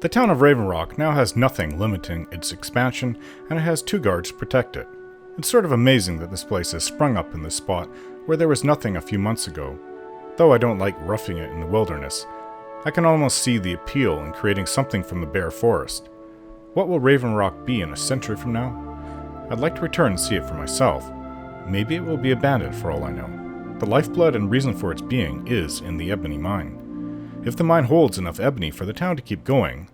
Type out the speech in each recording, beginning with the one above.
The town of Raven Rock now has nothing limiting its expansion, and it has 2 guards to protect it. It's sort of amazing that this place has sprung up in this spot where there was nothing a few months ago. Though I don't like roughing it in the wilderness, I can almost see the appeal in creating something from the bare forest. What will Raven Rock be in a century from now? I'd like to return and see it for myself. Maybe it will be abandoned for all I know. The lifeblood and reason for its being is in the ebony mine. If the mine holds enough ebony for the town to keep going,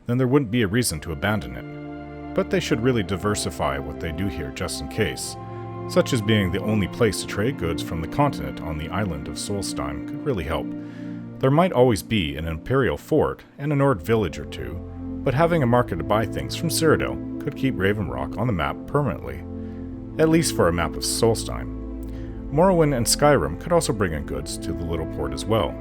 then there wouldn't be a reason to abandon it. But they should really diversify what they do here just in case, such as being the only place to trade goods from the continent on the island of Solstein could really help. There might always be an imperial fort and a Nord village or two, but having a market to buy things from Cyrodiil could keep Raven Rock on the map permanently, at least for a map of Solstein. Morrowind and Skyrim could also bring in goods to the little port as well.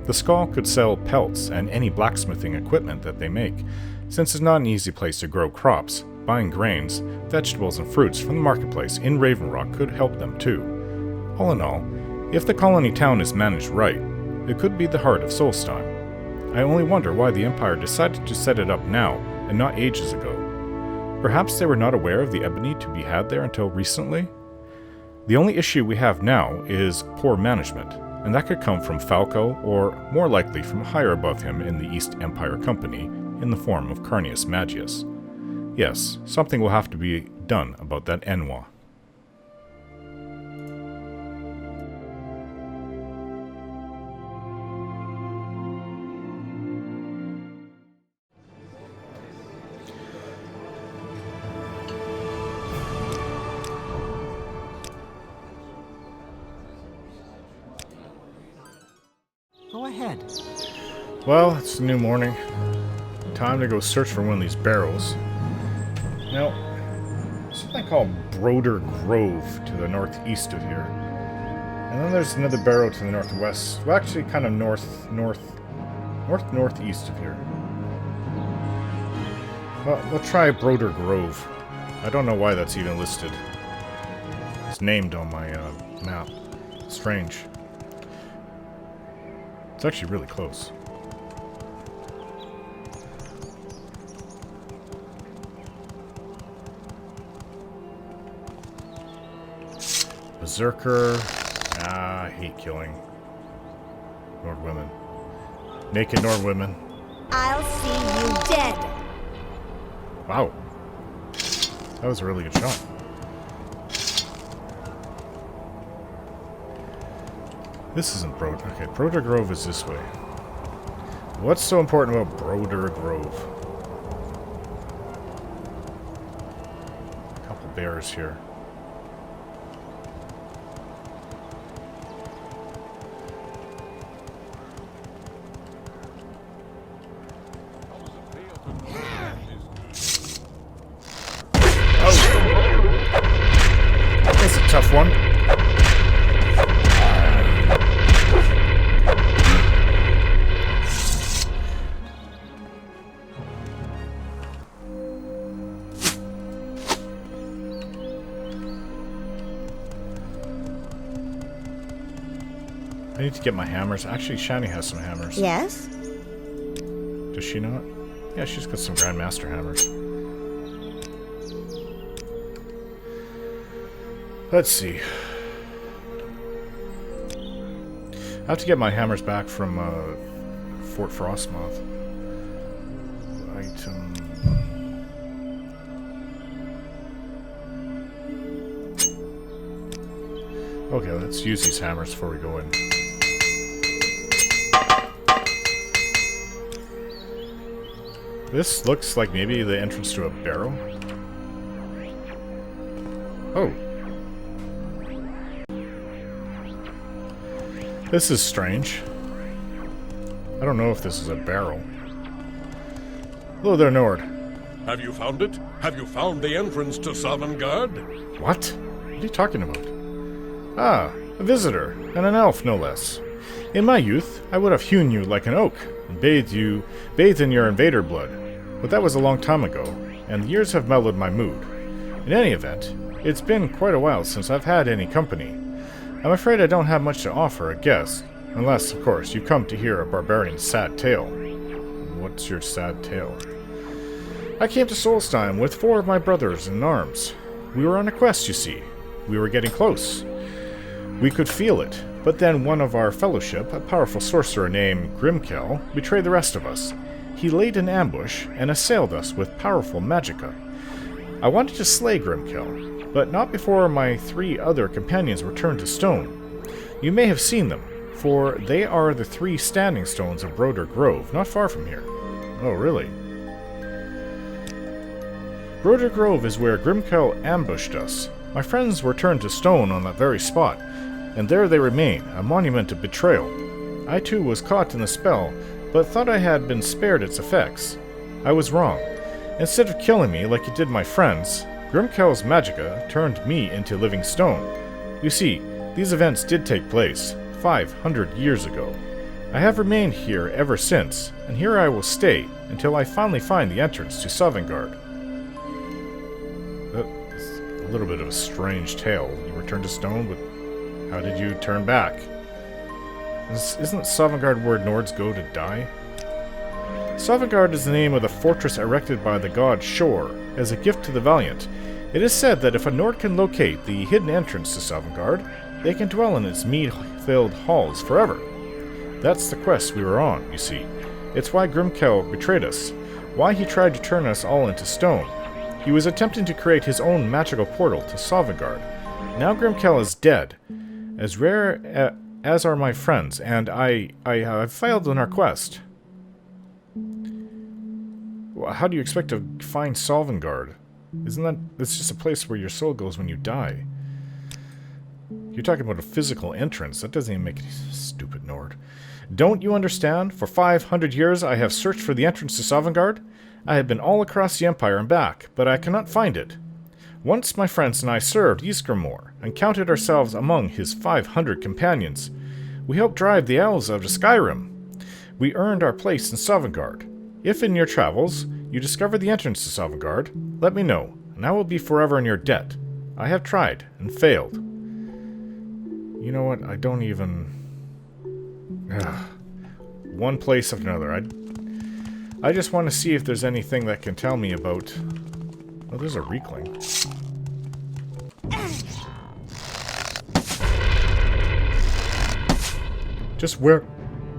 The Skull could sell pelts and any blacksmithing equipment that they make, since it's not an easy place to grow crops. Buying grains, vegetables, and fruits from the marketplace in Raven Rock could help them too. All in all, if the colony town is managed right, it could be the heart of Solstein. I only wonder why the Empire decided to set it up now and not ages ago. Perhaps they were not aware of the ebony to be had there until recently? The only issue we have now is poor management, and that could come from Falco, or more likely from higher above him in the East Empire Company, in the form of Carnius Magius. Yes, something will have to be done about that Enwa. Go ahead. Well, it's a new morning. Time to go search for one of these barrows. Now, there's something called Broder Grove to the northeast of here. And then there's another barrow to the northwest. Well, actually kind of northeast of here. Well, let's try Broder Grove. I don't know why that's even listed. It's named on my map. Strange. It's actually really close. Berserker. I hate killing Nord women. Naked Nord women. I'll see you dead. Wow. That was a really good shot. This isn't Broder. Okay, Broder Grove is this way. What's so important about Broder Grove? A couple bears here. That's a tough one. I need to get my hammers. Actually, Shani has some hammers. Yes? Does she not? Yeah, she's got some Grandmaster hammers. Let's see. I have to get my hammers back from Fort Frostmoth. Item. Okay, let's use these hammers before we go in. This looks like maybe the entrance to a barrow. Oh. This is strange. I don't know if this is a barrow. Hello there, Nord. Have you found it? Have you found the entrance to Sovngarde? What? What are you talking about? Ah, a visitor, and an elf no less. In my youth, I would have hewn you like an oak, and bathed in your invader blood. But that was a long time ago, and the years have mellowed my mood. In any event, it's been quite a while since I've had any company. I'm afraid I don't have much to offer a guest, unless, of course, you come to hear a barbarian's sad tale. What What's your sad tale? I came to Solstheim with 4 of my brothers in arms. We were on a quest, you see. We were getting close. We could feel it, but then one of our fellowship, a powerful sorcerer named Grimkel, betrayed the rest of us. He laid an ambush and assailed us with powerful magicka. I wanted to slay Grimkel, but not before my 3 other companions were turned to stone. You may have seen them, for they are the 3 standing stones of Broder Grove, not far from here. Oh, really? Broder Grove is where Grimkel ambushed us. My friends were turned to stone on that very spot, and there they remain, a monument of betrayal. I too was caught in the spell, but thought I had been spared its effects. I was wrong. Instead of killing me like it did my friends, Grimkel's magicka turned me into living stone. You see, these events did take place 500 years ago. I have remained here ever since, and here I will stay until I finally find the entrance to Sovngarde. That's a little bit of a strange tale. You were turned to stone, but how did you turn back? Isn't Sovngarde where Nords go to die? Sovngarde is the name of the fortress erected by the god Shor as a gift to the valiant. It is said that if a Nord can locate the hidden entrance to Sovngarde, they can dwell in its mead-filled halls forever. That's the quest we were on, you see. It's why Grimkel betrayed us, why he tried to turn us all into stone. He was attempting to create his own magical portal to Sovngarde. Now Grimkel is dead, as rare as are my friends, and I've failed in our quest. Well, how do you expect to find Sovngarde? It's just a place where your soul goes when you die. You're talking about a physical entrance. That doesn't even make any stupid Nord. Don't you understand? For 500 years I have searched for the entrance to Sovngarde. I have been all across the Empire and back, but I cannot find it. Once my friends and I served Ysgramor and counted ourselves among his 500 companions. We helped drive the elves out of Skyrim. We earned our place in Sovngarde. If in your travels you discover the entrance to Sovngarde, let me know, and I will be forever in your debt. I have tried and failed. You know what? I don't even... One place after another. I just want to see if there's anything that can tell me about... Oh, there's a Reikling. Just where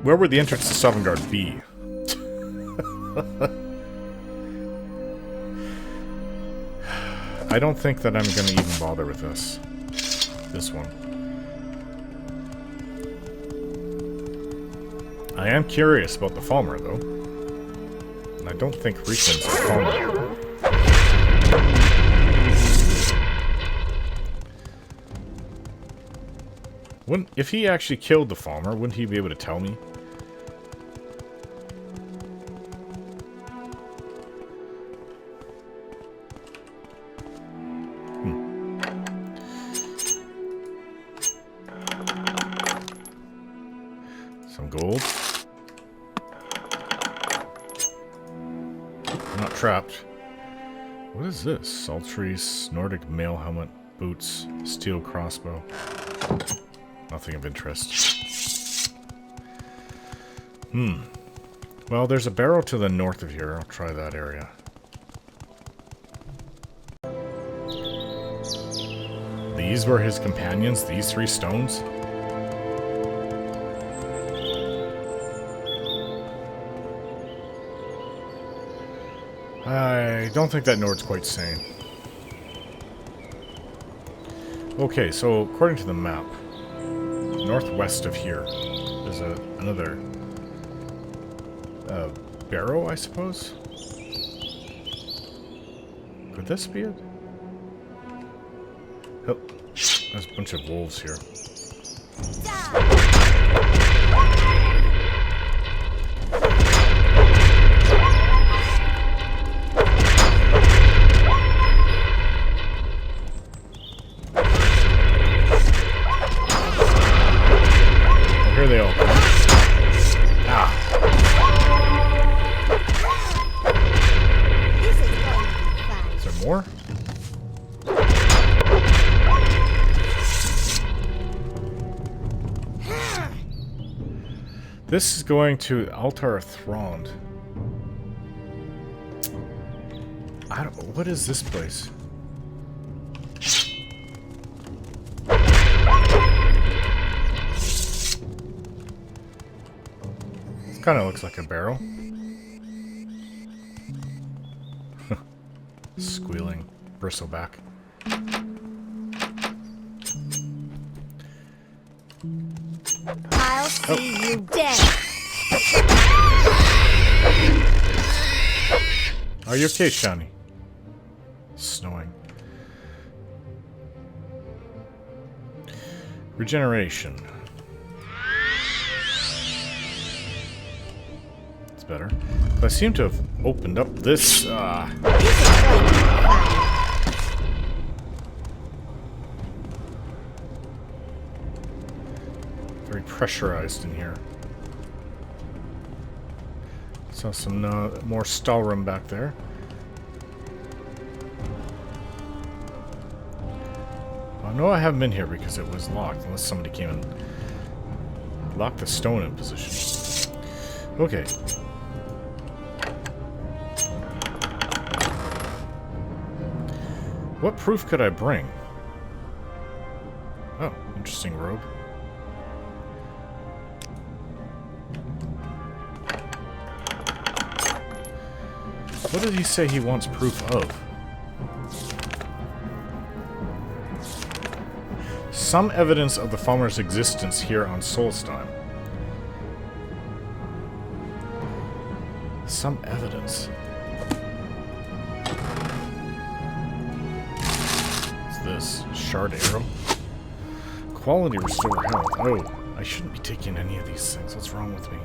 would the entrance to Sovngarde be? I don't think that I'm going to even bother with this one. I am curious about the Falmer, though. And I don't think Reiklings are Falmer. If he actually killed the Falmer, wouldn't he be able to tell me? Some gold. I'm not trapped. What is this? Sultry, Nordic mail helmet, boots, steel crossbow. Nothing of interest. Well, there's a barrow to the north of here. I'll try that area. These were his companions, these 3 stones? I don't think that Nord's quite sane. Okay, so according to the map, northwest of here, there's another barrow, I suppose? Could this be it? Oh, there's a bunch of wolves here. Here they all come. Ah. This is going to be fun. Is there more? This is going to Altar of Thrond. I don't... What is this place? This kind of looks like a barrel. Squealing bristleback. I'll see you dead. Are you okay, Shani? Snowing. Regeneration. It's better. But I seem to have opened up this. This is going to be fun. Very pressurized in here. Saw some more stall room back there. I know I haven't been here because it was locked, unless somebody came and locked the stone in position. Okay. What proof could I bring? Oh, interesting robe. What did he say he wants proof of? Some evidence of the Falmer's existence here on Solstein. Some evidence. What's this? Shard arrow? Quality restore health. Oh, I shouldn't be taking any of these things. What's wrong with me?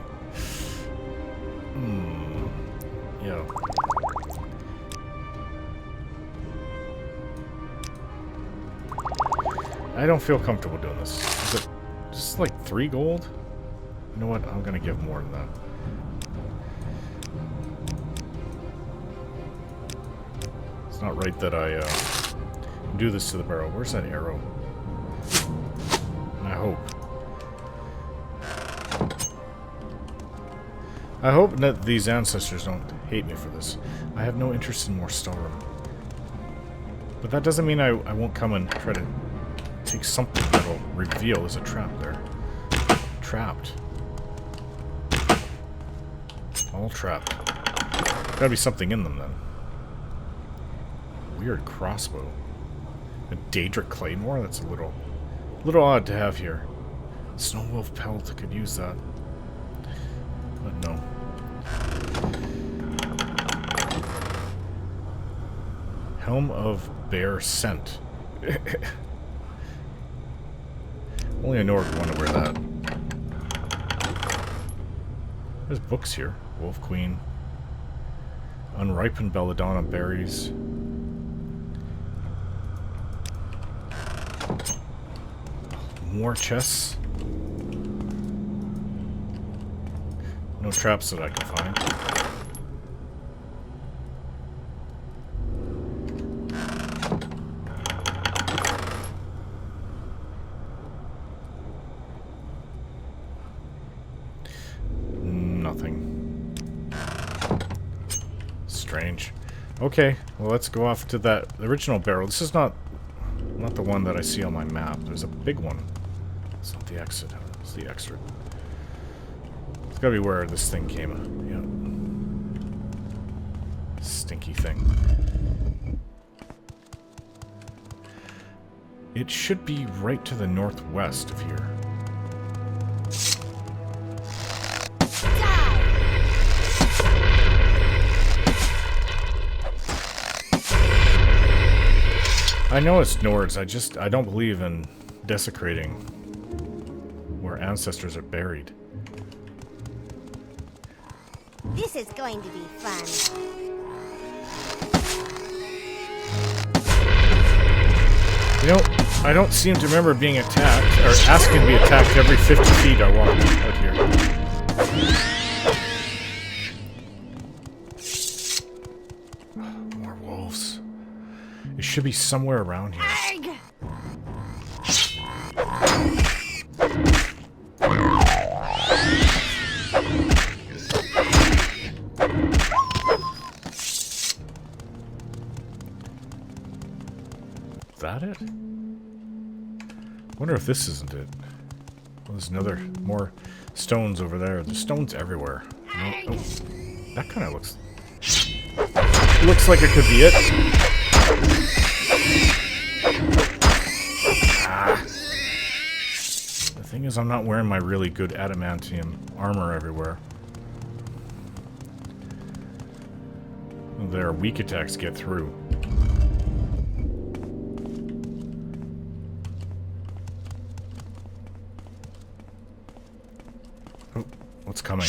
Yeah. I don't feel comfortable doing this. Is it just like 3 gold? You know what? I'm gonna give more than that. It's not right that I do this to the barrel. Where's that arrow? I hope that these ancestors don't hate me for this. I have no interest in more storeroom. But that doesn't mean I won't come and try to take something that will reveal there's a trap there. Trapped. All trapped. Gotta be something in them then. Weird crossbow. A Daedric Claymore? That's a little odd to have here. Snow Wolf Pelt could use that. But no. Helm of Bear Scent. Only a Nord would want to wear that. There's books here. Wolf Queen. Unripened Belladonna Berries. More chests. No traps that I can find. Nothing. Strange. Okay, well let's go off to that original barrel. This is not the one that I see on my map. There's a big one. It's not the exit. It's the exit. It's gotta be where this thing came. Yeah. Stinky thing. It should be right to the northwest of here. I know it's Nords, I don't believe in desecrating where ancestors are buried. This is going to be fun. You know, I don't seem to remember being attacked, or asking to be attacked every 50 feet I walk out here. More wolves. It should be somewhere around here. that it? Wonder if this isn't it. Well, there's more stones over there. There's stones everywhere. Oh, that kind of looks like it could be it. The thing is, I'm not wearing my really good adamantium armor everywhere. Their weak attacks get through. Oh, what's coming?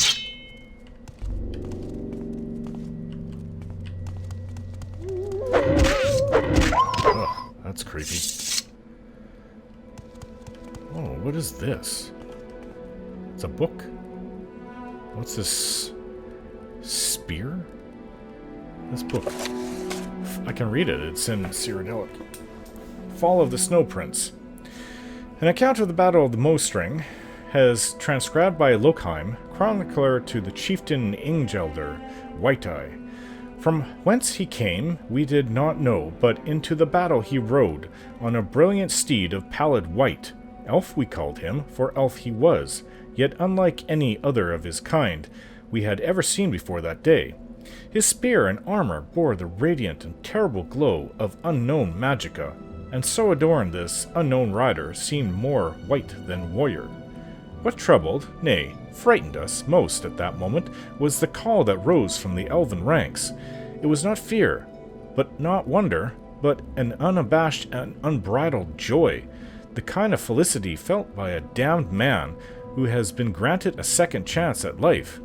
Oh, that's creepy. Oh, what is this? It's a book. What's this? Spear? This book. I can read it. It's in Cyrodiilic. Fall of the Snow Prince. An account of the Battle of the Mostring, has transcribed by Lokheim, chronicler to the chieftain Ingelder, White-Eye. From whence he came, we did not know, but into the battle he rode, on a brilliant steed of pallid white. Elf we called him, for elf he was, yet unlike any other of his kind we had ever seen before that day. His spear and armor bore the radiant and terrible glow of unknown magica, and so adorned this unknown rider seemed more white than warrior. What troubled, nay, frightened us most at that moment was the call that rose from the elven ranks. It was not fear, but not wonder, but an unabashed and unbridled joy, the kind of felicity felt by a damned man who has been granted a second chance at life.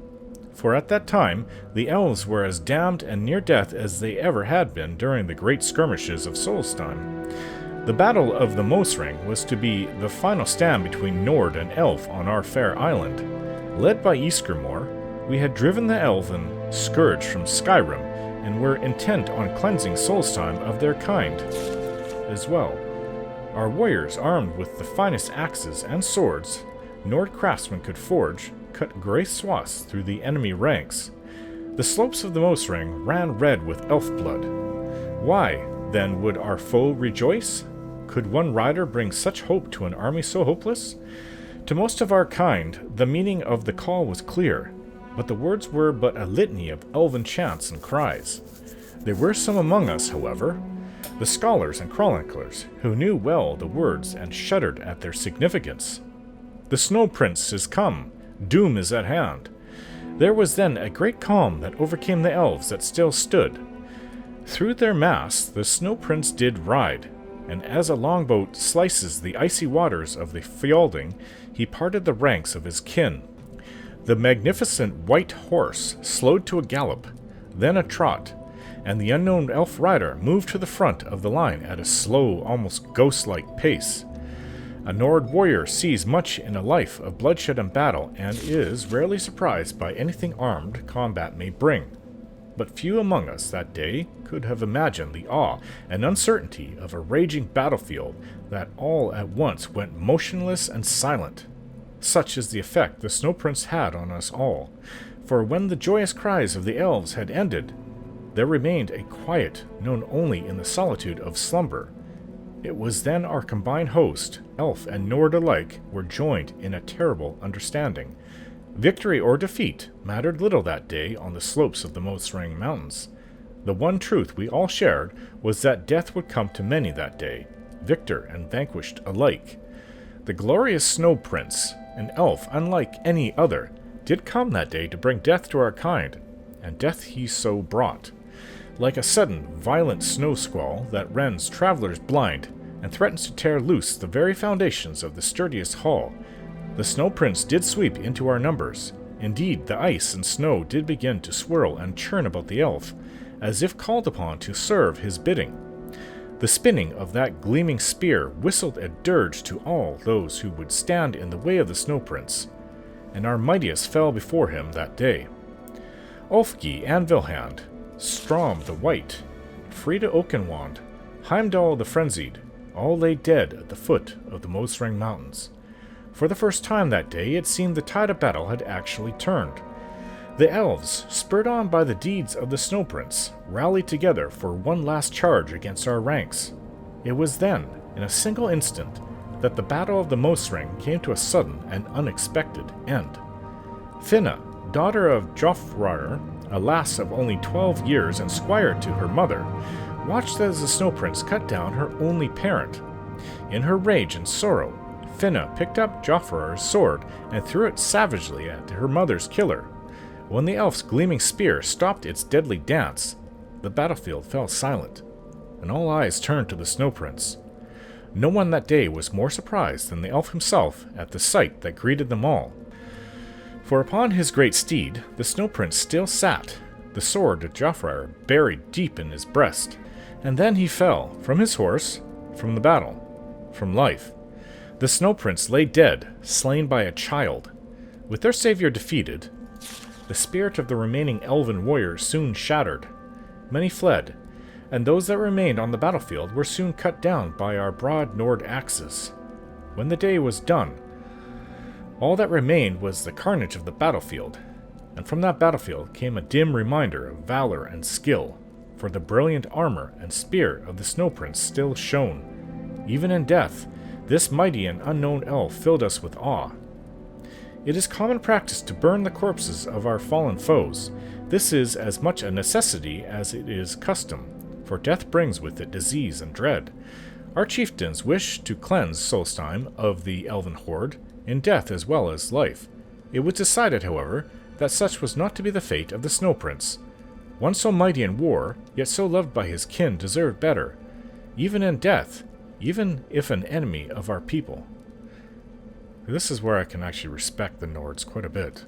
For at that time, the elves were as damned and near death as they ever had been during the great skirmishes of Solstheim. The Battle of the Mostring was to be the final stand between Nord and Elf on our fair island. Led by Ysgramor, we had driven the elven scourge from Skyrim, and were intent on cleansing Solstheim of their kind as well. Our warriors, armed with the finest axes and swords Nord craftsmen could forge, cut great swaths through the enemy ranks. The slopes of the Mostring ran red with elf blood. Why, then, would our foe rejoice? Could one rider bring such hope to an army so hopeless? To most of our kind, the meaning of the call was clear, but the words were but a litany of elven chants and cries. There were some among us, however, the scholars and chroniclers, who knew well the words and shuddered at their significance. The Snow Prince is come. Doom is at hand. There was then a great calm that overcame the elves that still stood. Through their mass the Snow Prince did ride, and as a longboat slices the icy waters of the Fjölding, he parted the ranks of his kin. The magnificent white horse slowed to a gallop, then a trot, and the unknown elf rider moved to the front of the line at a slow, almost ghost-like pace. A Nord warrior sees much in a life of bloodshed and battle, and is rarely surprised by anything armed combat may bring. But few among us that day could have imagined the awe and uncertainty of a raging battlefield that all at once went motionless and silent. Such is the effect the Snow Prince had on us all, for when the joyous cries of the elves had ended, there remained a quiet known only in the solitude of slumber. It was then our combined host, elf and Nord alike, were joined in a terrible understanding. Victory or defeat mattered little that day on the slopes of the Mostring Mountains. The one truth we all shared was that death would come to many that day, victor and vanquished alike. The glorious Snow Prince, an elf unlike any other, did come that day to bring death to our kind, and death he so brought. Like a sudden, violent snow squall that rends travelers blind and threatens to tear loose the very foundations of the sturdiest hall, the Snow Prince did sweep into our numbers. Indeed, the ice and snow did begin to swirl and churn about the elf, as if called upon to serve his bidding. The spinning of that gleaming spear whistled a dirge to all those who would stand in the way of the Snow Prince, and our mightiest fell before him that day. Ulfgi and Vilhand, Strom the White, Frida Oakenwand, Heimdall the Frenzied, all lay dead at the foot of the Mostring Mountains. For the first time that day it seemed the tide of battle had actually turned. The elves, spurred on by the deeds of the Snow Prince, rallied together for one last charge against our ranks. It was then, in a single instant, that the Battle of the Mosring came to a sudden and unexpected end. Finna, daughter of Joffreyr, a lass of only 12 years and squire to her mother, watched as the Snow Prince cut down her only parent. In her rage and sorrow, Finna picked up Joffreyr's sword and threw it savagely at her mother's killer. When the elf's gleaming spear stopped its deadly dance, the battlefield fell silent, and all eyes turned to the Snow Prince. No one that day was more surprised than the elf himself at the sight that greeted them all. For upon his great steed, the Snow Prince still sat, the sword of Joffreyr buried deep in his breast. And then he fell, from his horse, from the battle, from life. The Snow Prince lay dead, slain by a child. With their savior defeated, the spirit of the remaining elven warriors soon shattered. Many fled, and those that remained on the battlefield were soon cut down by our broad Nord axes. When the day was done, all that remained was the carnage of the battlefield, and from that battlefield came a dim reminder of valor and skill, for the brilliant armor and spear of the Snow Prince still shone. Even in death, this mighty and unknown elf filled us with awe. It is common practice to burn the corpses of our fallen foes. This is as much a necessity as it is custom, for death brings with it disease and dread. Our chieftains wish to cleanse Solstheim of the elven horde, in death as well as life. It was decided, however, that such was not to be the fate of the Snow Prince. One so mighty in war, yet so loved by his kin, deserved better, even in death, even if an enemy of our people. This is where I can actually respect the Nords quite a bit.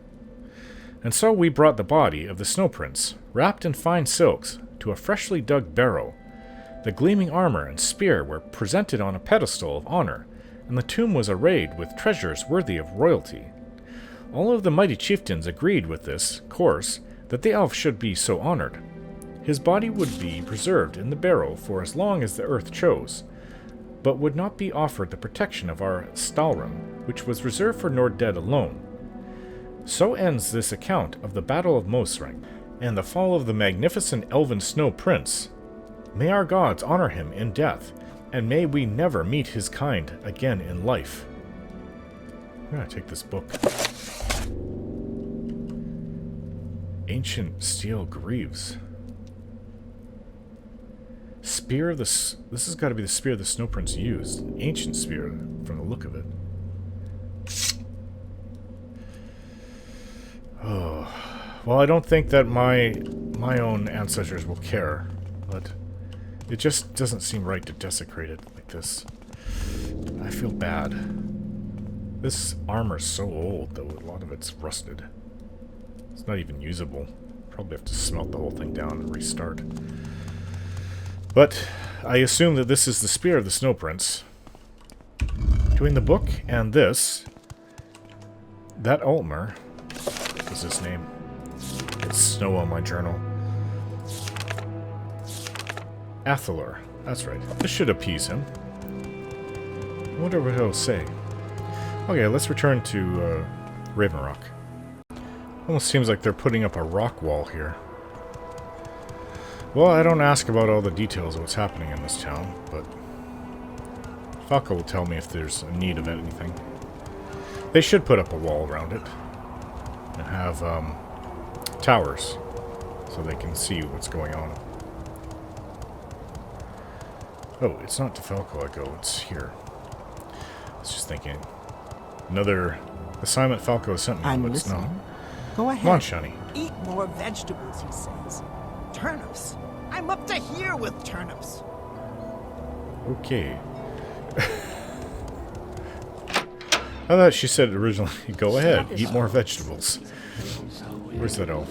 And so we brought the body of the Snow Prince, wrapped in fine silks, to a freshly dug barrow. The gleaming armor and spear were presented on a pedestal of honor, and the tomb was arrayed with treasures worthy of royalty. All of the mighty chieftains agreed with this course, that the elf should be so honored. His body would be preserved in the barrow for as long as the earth chose, but would not be offered the protection of our Stalrum, which was reserved for Norddead alone. So ends this account of the Battle of Mosring, and the fall of the magnificent elven Snow Prince. May our gods honor him in death, and may we never meet his kind again in life. I'm gonna take this book. Ancient steel Greaves. Spear of the... This has got to be the spear the Snow Prince used. Ancient spear, from the look of it. Oh. Well, I don't think that my own ancestors will care, but it just doesn't seem right to desecrate it like this. I feel bad. This armor's so old, though. A lot of it's rusted. It's not even usable. Probably have to smelt the whole thing down and restart. But I assume that this is the spear of the Snow Prince. Between the book and this, that Altmer, what was his name? It's snow on my journal. Athellor, that's right. This should appease him. I wonder what he'll say. Okay, let's return to Raven Rock. Almost seems like they're putting up a rock wall here. Well, I don't ask about all the details of what's happening in this town, but Falco will tell me if there's a need of anything. They should put up a wall around it and have towers so they can see what's going on. Oh, it's not to Falco I go, it's here. I was just thinking. Another assignment Falco sent me, I'm but it's not. listening. Go ahead. Come on, Shani. Eat more vegetables, he says. Turnips. I'm up to here with turnips. Okay. I thought she said originally, go ahead, eat more vegetables. Where's that elf?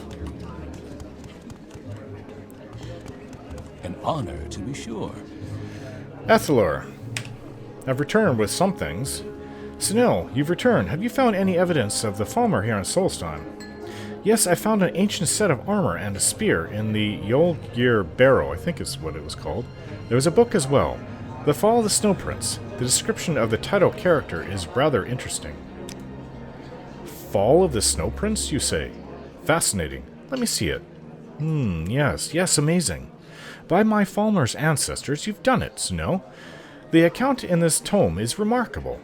An honor, to be sure. Athellor, I've returned with some things. Snell, you've returned. Have you found any evidence of the Falmer here in Solstheim? Yes, I found an ancient set of armor and a spear in the Yolgir Barrow, I think is what it was called. There was a book as well. The Fall of the Snow Prince. The description of the title character is rather interesting. Fall of the Snow Prince, you say? Fascinating. Let me see it. Yes, amazing. By my Falmer's ancestors, you've done it, Snow. The account in this tome is remarkable.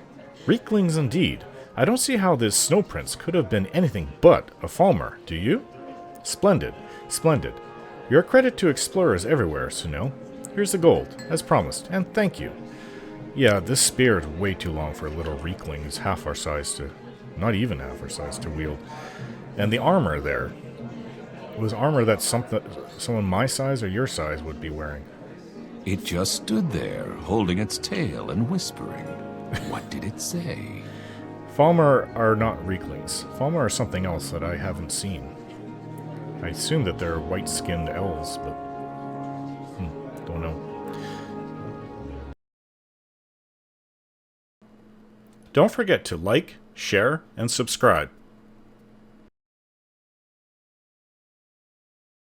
Reiklings indeed. I don't see how this Snow Prince could have been anything but a Falmer, do you? Splendid, splendid. You're a credit to explorers everywhere, Snow. Here's the gold, as promised, and thank you. Yeah, this spear is way too long for a little Reikling who's half our size to... not even half our size to wield. And the armor there was armor that someone my size or your size would be wearing. It just stood there, holding its tail and whispering. What did it say? Falmer are not Reiklings. Falmer are something else that I haven't seen. I assume that they're white-skinned elves, but... don't know. Don't forget to like, share, and subscribe.